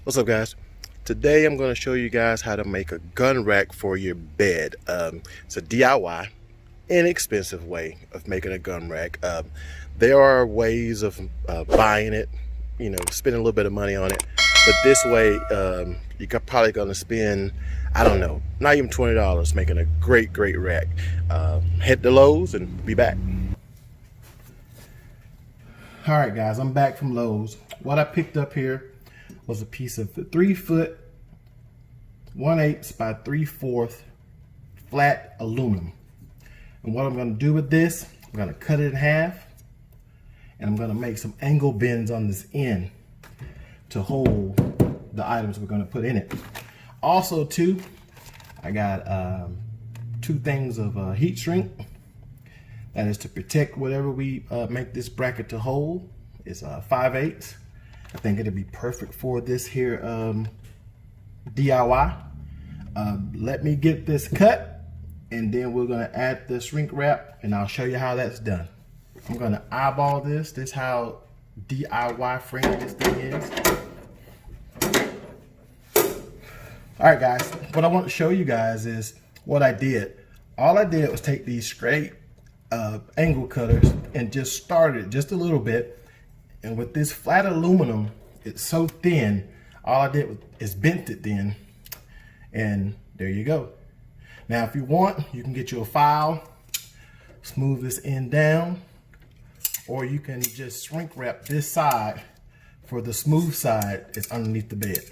What's up, guys? Today I'm going to show you guys how to make a gun rack for your bed. It's a DIY, inexpensive way of making a gun rack. There are ways of buying it, spending a little bit of money on it. But this way, you're probably going to spend, I don't know, not even $20 making a great rack. Hit the Lowe's and be back. All right, guys, I'm back from Lowe's. What I picked up here was a piece of 3 foot 1/8 by 3/4 flat aluminum. And what I'm going to do with this, I'm going to cut it in half, and I'm going to make some angle bends on this end to hold the items we're going to put in it. Also, too, I got 2 things of heat shrink. That is to protect whatever we make this bracket to hold. It's 5/8. I think it'll be perfect for this here DIY. Let me get this cut, and then we're gonna add the shrink wrap, and I'll show you how that's done. I'm gonna eyeball this. This is how DIY friendly this thing is. All right, guys, what I want to show you guys is what I did. All I did was take these straight angle cutters and just started just a little bit. And with this flat aluminum, it's so thin, all I did is bent it then, and there you go. Now, if you want, you can get you a file, smooth this end down, or you can just shrink wrap this side for the smooth side is underneath the bed.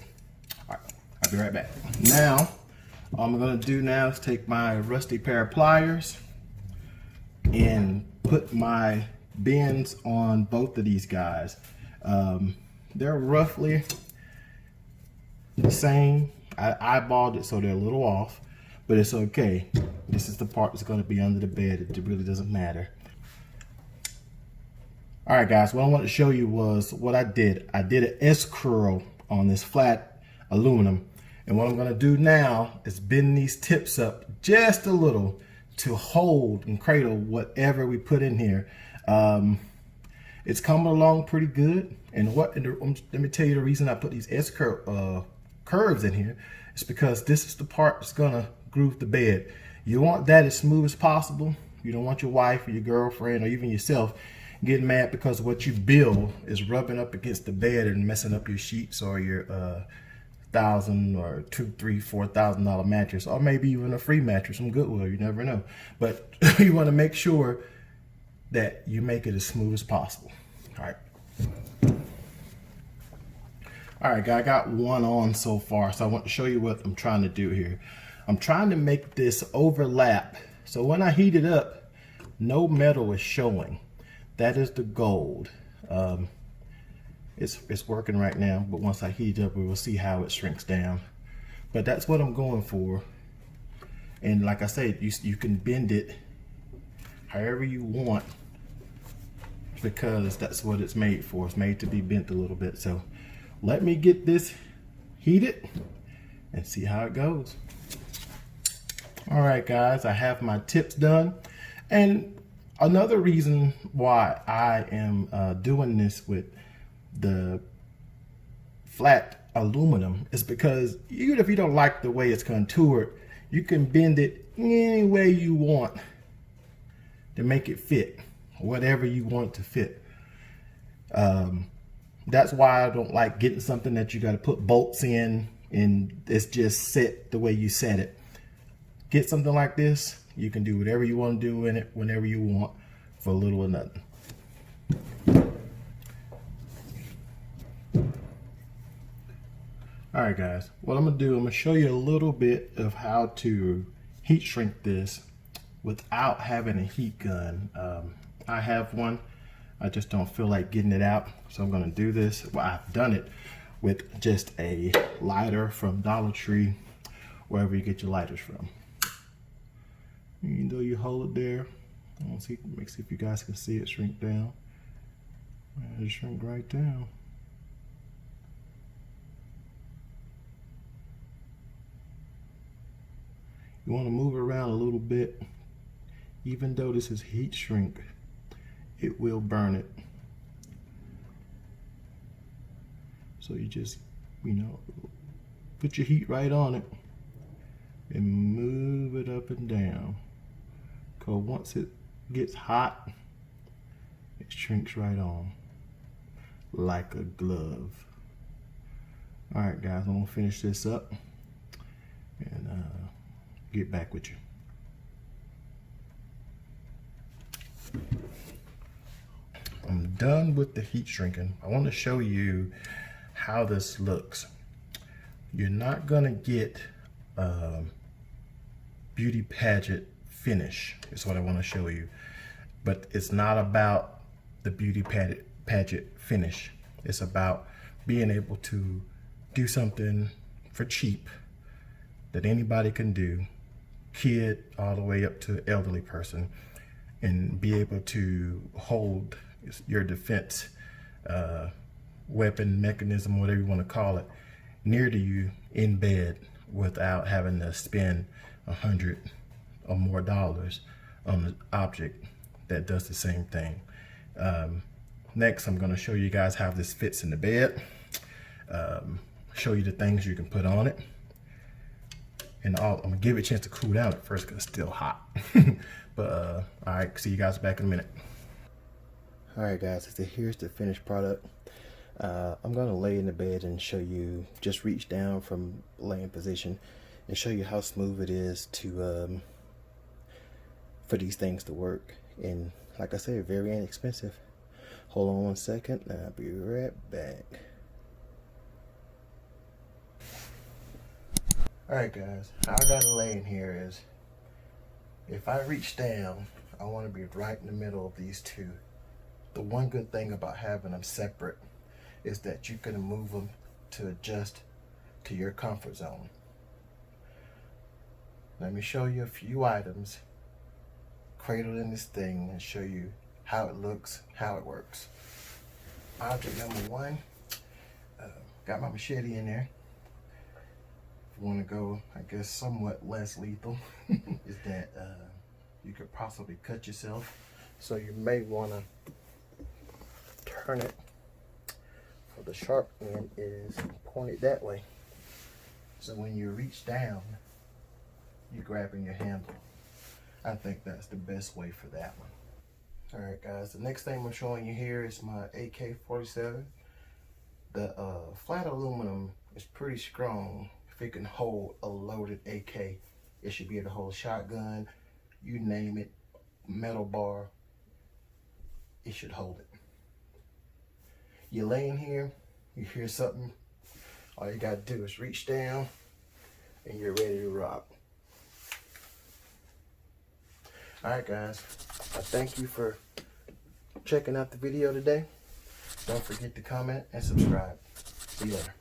All right, I'll be right back. Now, all I'm gonna do now is take my rusty pair of pliers and put my bends on both of these guys. They're roughly the same. I eyeballed it so they're a little off, but it's okay. This is the part that's going to be under the bed. It really doesn't matter. All right, guys, what I wanted to show you was what I did. I did an S curl on this flat aluminum, and what I'm going to do now is bend these tips up just a little to hold and cradle whatever we put in here. It's coming along pretty good. And let me tell you the reason I put these S curves in here. It's because this is the part that's gonna groove the bed. You want that as smooth as possible. You don't want your wife or your girlfriend or even yourself getting mad because what you build is rubbing up against the bed and messing up your sheets or your $1,000 or $2,000, $3,000, $4,000 mattress, or maybe even a free mattress from Goodwill. You never know. But you want to make sure that you make it as smooth as possible. All right. All right, guys, I got one on so far, so I want to show you what I'm trying to do here. I'm trying to make this overlap, so when I heat it up, no metal is showing. That is the gold. It's working right now, but once I heat it up, we will see how it shrinks down. But that's what I'm going for. And like I said, you can bend it however you want, because that's what it's made for. It's made to be bent a little bit. So let me get this heated and see how it goes. All right, guys, I have my tips done. And another reason why I am doing this with the flat aluminum is because even if you don't like the way it's contoured, you can bend it any way you want to make it fit, whatever you want it to fit. That's why I don't like getting something that you got to put bolts in and it's just set the way you set it. Get something like this, you can do whatever you want to do in it whenever you want for little or nothing. All right, guys, what I'm gonna do, I'm gonna show you a little bit of how to heat shrink this without having a heat gun. I have one. I just don't feel like getting it out, so I'm gonna do this. Well, I've done it with just a lighter from Dollar Tree, wherever you get your lighters from. Even though you hold it there, let's see if you guys can see it shrink down. It shrink right down. You want to move it around a little bit. Even though this is heat shrink, it will burn it. So you just you know, put your heat right on it and move it up and down. Because once it gets hot, it shrinks right on like a glove. All right, guys, I'm gonna finish this up and get back with you. I'm done with the heat shrinking. I want to show you how this looks. You're not gonna get beauty pageant finish is what I want to show you, but it's not about the beauty pageant finish. It's about being able to do something for cheap that anybody can do, kid all the way up to elderly person, and be able to hold your defense weapon, mechanism, whatever you want to call it, near to you in bed without having to spend $100 or more on an object that does the same thing. Next, I'm going to show you guys how this fits in the bed, show you the things you can put on it, and I'm going to give it a chance to cool down at first because it's still hot. But all right, see you guys back in a minute. All right, guys, so here's the finished product. I'm going to lay in the bed and show you, just reach down from laying position and show you how smooth it is to for these things to work. And like I said, very inexpensive. Hold on one second and I'll be right back. Alright guys, how I got it laying here is, if I reach down, I want to be right in the middle of these two. The one good thing about having them separate is that you can move them to adjust to your comfort zone. Let me show you a few items cradled in this thing and show you how it looks, how it works. Object number one, got my machete in there. If you want to go, I guess, somewhat less lethal, is that you could possibly cut yourself. So you may want to turn it, so the sharp end is pointed that way. So when you reach down, you're grabbing your handle. I think that's the best way for that one. Alright guys, the next thing I'm showing you here is my AK-47. The flat aluminum is pretty strong. If it can hold a loaded AK, it should be able to hold shotgun, you name it, metal bar, it should hold it. You're laying here, you hear something, all you gotta do is reach down and you're ready to rock. Alright guys, I thank you for checking out the video today. Don't forget to comment and subscribe. See you later.